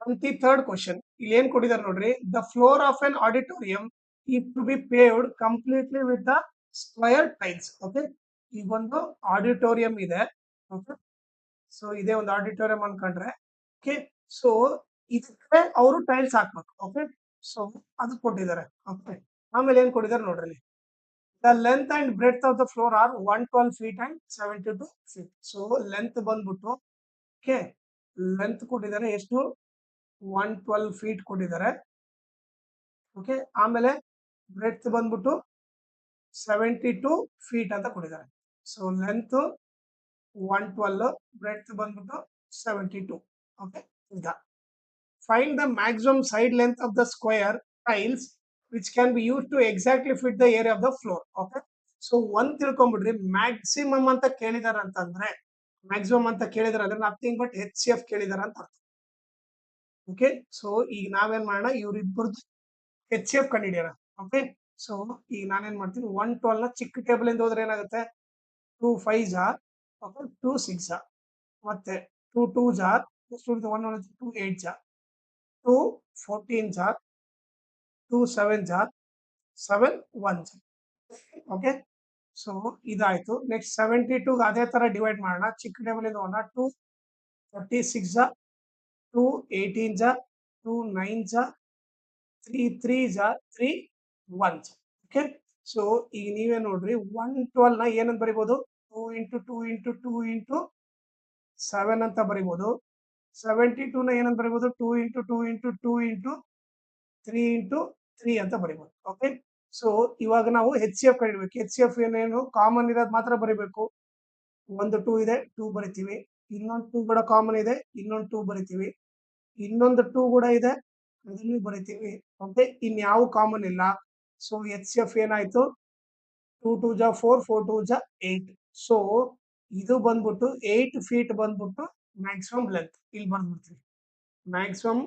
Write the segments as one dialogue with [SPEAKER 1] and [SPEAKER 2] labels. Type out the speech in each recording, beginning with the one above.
[SPEAKER 1] 23rd question ಇಲ್ಲಿ ಏನ್ ಕೊಟ್ಟಿದ್ದಾರೆ ನೋಡ್ರಿ. The floor of an auditorium is to be paved completely with the square tiles. Okay, ಈಗ ಒಂದು ಆಡಿಟೋರಿಯಂ ಇದೆ. ಓಕೆ, ಸೊ ಇದೇ ಒಂದು ಆಡಿಟೋರಿಯಂ ಅನ್ಕೊಂಡ್ರೆ. ಓಕೆ, ಸೊ ಇದಕ್ಕೆ ಅವರು ಟೈಲ್ಸ್ ಹಾಕ್ಬೇಕು. ಓಕೆ, ಸೊ ಅದು ಕೊಟ್ಟಿದ್ದಾರೆ. ಓಕೆ, ಆಮೇಲೆ ಏನ್ ಕೊಟ್ಟಿದ್ದಾರೆ ನೋಡ್ರಿ. The length and breadth of the floor are 112 feet and 72 feet. So length ಬಂದ್ಬಿಟ್ಟು ಓಕೆ, ಲೆಂತ್ ಕೊಟ್ಟಿದ್ದಾರೆ ಎಷ್ಟು, 112 feet ಕೊಟ್ಟಿದ್ದಾರೆ. ಓಕೆ, ಆಮೇಲೆ ಬ್ರೆಡ್ತ್ ಬಂದ್ಬಿಟ್ಟು 72 feet ಅಂತ ಕೊಟ್ಟಿದ್ದಾರೆ. ಸೊ ಲೆಂತ್ 112, ಬ್ರೆಡ್ತ್ ಬಂದ್ಬಿಟ್ಟು 72. ಓಕೆ, ಈಗ find the maximum side length of the square tiles which can be use to exactly fit the area of the floor. Okay, so ಒಂದ್ ತಿಳ್ಕೊಂಡ್ಬಿಡ್ರಿ, maximum ಅಂತ ಕೇಳಿದಾರ ಅಂತಂದ್ರೆ, ಮ್ಯಾಕ್ಸಿಮಮ್ ಅಂತ ಕೇಳಿದಾರೆ ಅಂದ್ರೆ ನಥಿಂಗ್ ಬಟ್ HCF ಕೇಳಿದಾರ ಅಂತ ಅರ್ಥ. ಓಕೆ, ಸೊ ಈಗ ನಾವೇನ್ ಮಾಡೋಣ, ಇವ್ರಿಬ್ಬರದ್ದು HCF ಕಂಡಿಡಿಯೋಣ. ಓಕೆ, ಸೊ ಈಗ ನಾನೇನ್ ಮಾಡ್ತೀನಿ, 112 ನ ಚಿಕ್ಕ ಟೇಬಲ್ ಇಂದ ಹೋದ್ರೆ ಏನಾಗುತ್ತೆ, 2 5 ಜಾರ್, ಓಕೆ, 2 6 ಜಾರ್, ಮತ್ತೆ 2 2 jar, 2 8 jar, 2 14 jar, 2 7 jar, 7 1 jar. Okay, so ಇದಾಯ್ತು. ನೆಕ್ಸ್ಟ್ 72 ಅದೇ ತರ ಡಿವೈಡ್ ಮಾಡೋಣ. ಚಿಕ್ಕ ಟೇಬಲ್ ಇಂದ ಹೋಗೋಣ. 2 36 jar, 2 18 jar, 2 9 jar, 3 3 jar, 3 1 jar. Okay, so ಈಗ ನೀವೇ ನೋಡ್ರಿ, 112 ನ ಏನಂತ ಬರಿಬಹುದು, 2 ಇಂಟು 2 ಇಂಟು 2 ಇಂಟು 7 ಅಂತ ಬರಿಬಹುದು. 72 ನ ಏನಂತ ಬರಿಬಹುದು, 2 ಇಂಟು 2 ಇಂಟು 2 ಇಂಟು 3 ಇಂಟು 3 ಅಂತ ಬರಿಬಹುದು. ಓಕೆ, ಸೊ ಇವಾಗ ನಾವು HCF ಕಂಡಿಡ್ಬೇಕು. HCF ಏನೇನು ಕಾಮನ್ ಇರೋದು ಮಾತ್ರ ಬರಿಬೇಕು. ಒಂದು 2 ಇದೆ, 2 ಬರಿತೀವಿ. ಇನ್ನೊಂದು 2 ಕೂಡ ಕಾಮನ್ ಇದೆ, ಇನ್ನೊಂದು 2 ಬರಿತೀವಿ. ಇನ್ನೊಂದು 2 ಕೂಡ ಇದೆ, ಅದನ್ನು ಬರಿತೀವಿ. ಓಕೆ, ಇನ್ಯಾವು ಕಾಮನ್ ಇಲ್ಲ. ಸೊ HCF ಏನಾಯ್ತು, 2 2 ಜಾ 4, 4 2 ಜಾ 8. ಸೊ ಇದು ಬಂದ್ಬಿಟ್ಟು 8 feet ಬಂದ್ಬಿಟ್ಟು ಮ್ಯಾಕ್ಸಿಮಮ್ ಲೆಂತ್. ಇಲ್ಲಿ ಬಂದ್ಬಿಡ್ತೀವಿ, ಮ್ಯಾಕ್ಸಿಮಮ್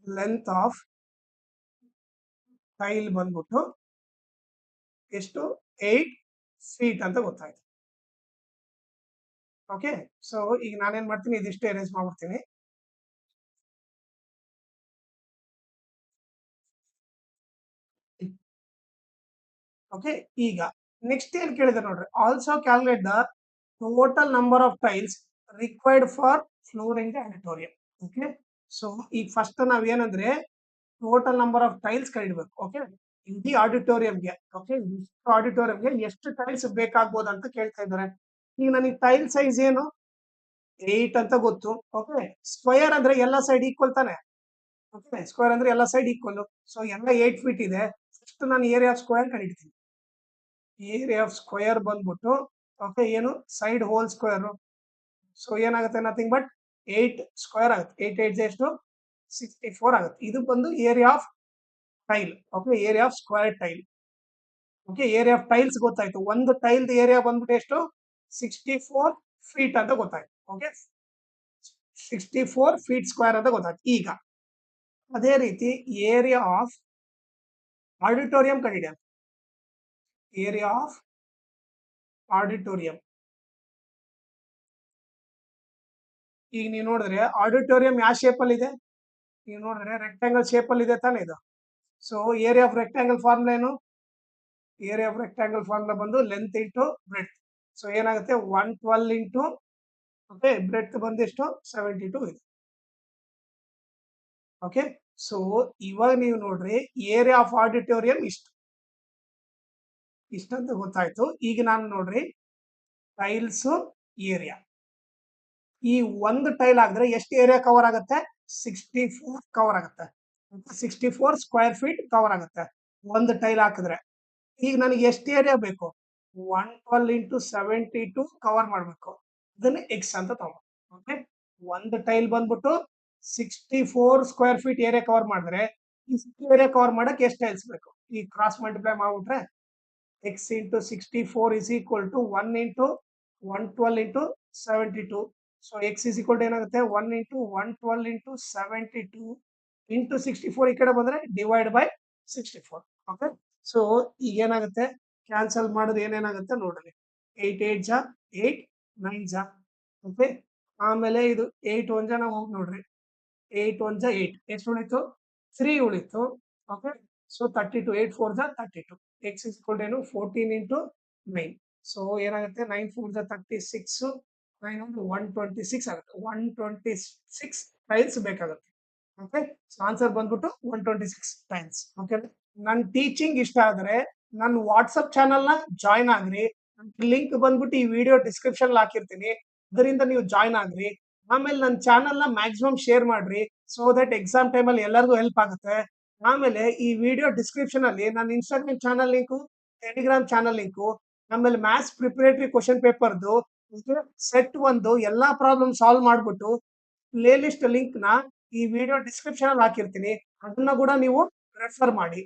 [SPEAKER 1] ಲೆಂತ್ ಆಫ್ ಟೈಲ್ ಬಂದ್ಬಿಟ್ಟು ಎಷ್ಟು, 8 feet ಅಂತ ಗೊತ್ತಾಯ್ತು. ಓಕೆ, ಸೊ ಈಗ ನಾನೇನ್ ಮಾಡ್ತೀನಿ, ಇದಿಷ್ಟು ಅರೇಂಜ್ ಮಾಡ್ಬಿಡ್ತೀನಿ. ಓಕೆ, ಈಗ ನೆಕ್ಸ್ಟ್ ಏನ್ ಕೇಳಿದಾರೆ ನೋಡ್ರಿ, also calculate the total number of tiles required for flooring the auditorium. Okay, so ಈಗ ಫಸ್ಟ್ ನಾವ್ ಏನಂದ್ರೆ ಟೋಟಲ್ ನಂಬರ್ ಆಫ್ ಟೈಲ್ಸ್ ಕಂಡಿಡ್ಬೇಕು. ಓಕೆ, ಇಡೀ ಆಡಿಟೋರಿಯಂಗೆ. ಓಕೆ, ಆಡಿಟೋರಿಯಂಗೆ ಎಷ್ಟು ಟೈಲ್ಸ್ ಬೇಕಾಗ್ಬೋದು ಅಂತ ಕೇಳ್ತಾ ಇದ್ದಾರೆ. ಈಗ ನನಗೆ ಟೈಲ್ ಸೈಜ್ ಏನು, 8 ಅಂತ ಗೊತ್ತು. ಓಕೆ, ಸ್ಕ್ವೇರ್ ಅಂದ್ರೆ ಎಲ್ಲ ಸೈಡ್ ಈಕ್ವಲ್ ತಾನೆ. ಓಕೆ, ಸ್ಕ್ವೇರ್ ಅಂದ್ರೆ ಎಲ್ಲ ಸೈಡ್ ಈಕ್ವಲ್. ಸೊ ಎಲ್ಲ 8 feet ಇದೆ. ಫಸ್ಟ್ ನಾನು ಏರಿಯಾ ಆಫ್ ಸ್ಕ್ವೇರ್ ಕಂಡಿಡ್ತೀನಿ. ಏರಿಯಾ ಆಫ್ ಸ್ಕ್ವೇರ್ ಬಂದ್ಬಿಟ್ಟು ಓಕೆ, ಏನು ಸೈಡ್ ಹೋಲ್ ಸ್ಕ್ವೇರ್. ಸೊ ಏನಾಗುತ್ತೆ, ನಥಿಂಗ್ ಬಟ್ 8 ಸ್ಕ್ವೇರ್ ಆಗುತ್ತೆ. 8 8 ಎಷ್ಟು, 64 ಆಗುತ್ತೆ. ಇದು ಬಂದು area of tile. Okay, area of square tile. Okay, area of tiles ಗೊತ್ತಾಯ್ತು. ಒಂದು ಟೈಲ್ ಏರಿಯಾ ಬಂದ್ಬಿಟ್ಟು ಎಷ್ಟು, 64 feet ಅಂತ ಗೊತ್ತಾಯ್ತು. ಓಕೆ, 64 feet ಸ್ಕ್ವೇರ್ ಅಂತ ಗೊತ್ತಾಯ್ತು. ಈಗ ಅದೇ ರೀತಿ ಏರಿಯಾ ಆಫ್ ಆಡಿಟೋರಿಯಂ ಕಂಡಿದೆ. ಏರಿಯಾ ಆಫ್ ಆಡಿಟೋರಿಯಂ, ಈಗ ನೀವು ನೋಡಿದ್ರೆ ಆಡಿಟೋರಿಯಂ ಯಾವ ಶೇಪ್ ಅಲ್ಲಿ ಇದೆ, ನೀವು ನೋಡಿದ್ರೆ ರೆಕ್ಟಾಂಗಲ್ ಶೇಪ್ ಅಲ್ಲಿ ಇದೆ ತಾನೇ ಇದು. So area of rectangle formula ಏನು, ಏರಿಯಾ ಆಫ್ ರೆಕ್ಟಾಂಗಲ್ ಫಾರ್ಮುಲಾ ಬಂದು ಲೆಂತ್ ಇಂಟು ಬ್ರೆಡ್ತ್. ಸೊ ಏನಾಗುತ್ತೆ, 112 ಇಂಟು ಓಕೆ ಬ್ರೆಡ್ತ್ ಬಂದು ಎಷ್ಟು, 72 ಇದೆ. ಓಕೆ, ಸೊ ಇವಾಗ ನೀವು ನೋಡ್ರಿ ಏರಿಯಾ ಆಫ್ ಆಡಿಟೋರಿಯಂ ಇಷ್ಟಂತ ಗೊತ್ತಾಯ್ತು. ಈಗ ನಾನು ನೋಡ್ರಿ ಟೈಲ್ಸ್ ಏರಿಯಾ, ಈ ಒಂದು ಟೈಲ್ ಹಾಕಿದ್ರೆ ಎಷ್ಟು ಏರಿಯಾ ಕವರ್ ಆಗುತ್ತೆ, 64 ಕವರ್ ಆಗುತ್ತೆ. 64 ಸ್ಕ್ವೇರ್ ಫೀಟ್ ಕವರ್ ಆಗುತ್ತೆ ಒಂದು ಟೈಲ್ ಹಾಕಿದ್ರೆ. ಈಗ ನನಗೆ ಎಷ್ಟು ಏರಿಯಾ ಬೇಕು, 112 ಇಂಟು 72 ಕವರ್ ಮಾಡಬೇಕು. ಅದನ್ನ ಎಕ್ಸ್ ಅಂತ ತಗೋ. ಓಕೆ, ಒಂದು ಟೈಲ್ ಬಂದ್ಬಿಟ್ಟು 64 ಸ್ಕ್ವೇರ್ ಫೀಟ್ ಏರಿಯಾ ಕವರ್ ಮಾಡಿದ್ರೆ ಇಷ್ಟು ಏರಿಯಾ ಕವರ್ ಮಾಡಕ್ಕೆ ಎಷ್ಟು ಟೈಲ್ಸ್ ಬೇಕು, ಈ ಕ್ರಾಸ್ ಮಲ್ಟಿಪ್ಲೈ ಮಾಡ್ಬಿಟ್ರೆ x into 64 is equal to 1 into 112 into 72. So x is equal to ಏನಾಗುತ್ತೆ, 1 ಇಂಟು 112 ಇಂಟು 72 ಇಂಟು 64 ಈ ಕಡೆ ಬಂದ್ರೆ ಡಿವೈಡ್ ಬೈ 64. ಓಕೆ, ಸೊ ಈಗ ಏನಾಗುತ್ತೆ, ಕ್ಯಾನ್ಸಲ್ ಮಾಡಿದ್ರೆ ಏನೇನಾಗುತ್ತೆ ನೋಡ್ರಿ, 8 8 ಜಾ 8, 9 ಜಾ. ಓಕೆ, ಆಮೇಲೆ ಇದು 8 1 ಜನ ಹೋಗಿ ನೋಡ್ರಿ. 8 1 ಜ 8 ಎಷ್ಟು ಉಳಿತು? 3 ಉಳಿತು. ಓಕೆ. ಸೊ 32 8 4 ಜ 32. ಎಕ್ಸ್ ಇಸ್ ಈಕ್ವಲ್ ಟು ಏನು? 14 ಇಂಟು 9. ಸೊ ಏನಾಗುತ್ತೆ? 9 4 ಜ 36 9 ಒಂದು 126 ಆಗುತ್ತೆ. 126 ಟೈಲ್ಸ್ ಬೇಕಾಗುತ್ತೆ. ಓಕೆ. ಸೊ ಆನ್ಸರ್ ಬಂದ್ಬಿಟ್ಟು 126 ಟೈಲ್ಸ್. ಓಕೆ. ನನ್ನ ಟೀಚಿಂಗ್ ಇಷ್ಟ ಆದ್ರೆ ನನ್ನ ವಾಟ್ಸಪ್ ಚಾನಲ್‌ನ ಜಾಯಿನ್ ಆಗ್ರಿ. ಲಿಂಕ್ ಬಂದ್ಬಿಟ್ಟು ಈ ವಿಡಿಯೋ ಡಿಸ್ಕ್ರಿಪ್ಷನ್ ಹಾಕಿರ್ತೀನಿ. ಅದರಿಂದ ನೀವು ಜಾಯಿನ್ ಆಗ್ರಿ. ಆಮೇಲೆ ನನ್ನ ಚಾನಲ್‌ನ ಮ್ಯಾಕ್ಸಿಮಮ್ ಶೇರ್ ಮಾಡ್ರಿ. ಸೋ ದಟ್ ಎಕ್ಸಾಮ್ ಟೈಮಲ್ಲಿ ಎಲ್ಲರಿಗೂ ಹೆಲ್ಪ್ ಆಗುತ್ತೆ. ಆಮೇಲೆ ಈ ವಿಡಿಯೋ ಡಿಸ್ಕ್ರಿಪ್ಷನ್ ಅಲ್ಲಿ ನನ್ನ Instagram channel link, Telegram channel link, ಆಮೇಲೆ ಮ್ಯಾಥ್ಸ್ ಪ್ರಿಪರೇಟರಿ ಕ್ವೆಶ್ಚನ್ ಪೇಪರ್‌ದು ಸೆಟ್ 1 ಎಲ್ಲಾ ಪ್ರಾಬ್ಲಮ್ ಸಾಲ್ವ್ ಮಾಡ್ಬಿಟ್ಟು ಪ್ಲೇ ಲಿಸ್ಟ್ ಲಿಂಕ್‌ನ ಈ ವಿಡಿಯೋ ಡಿಸ್ಕ್ರಿಪ್ಷನ್ ಅಲ್ಲಿ ಹಾಕಿರ್ತೀನಿ. ಅದನ್ನ ಕೂಡ ನೀವು ರೆಫರ್ ಮಾಡಿ.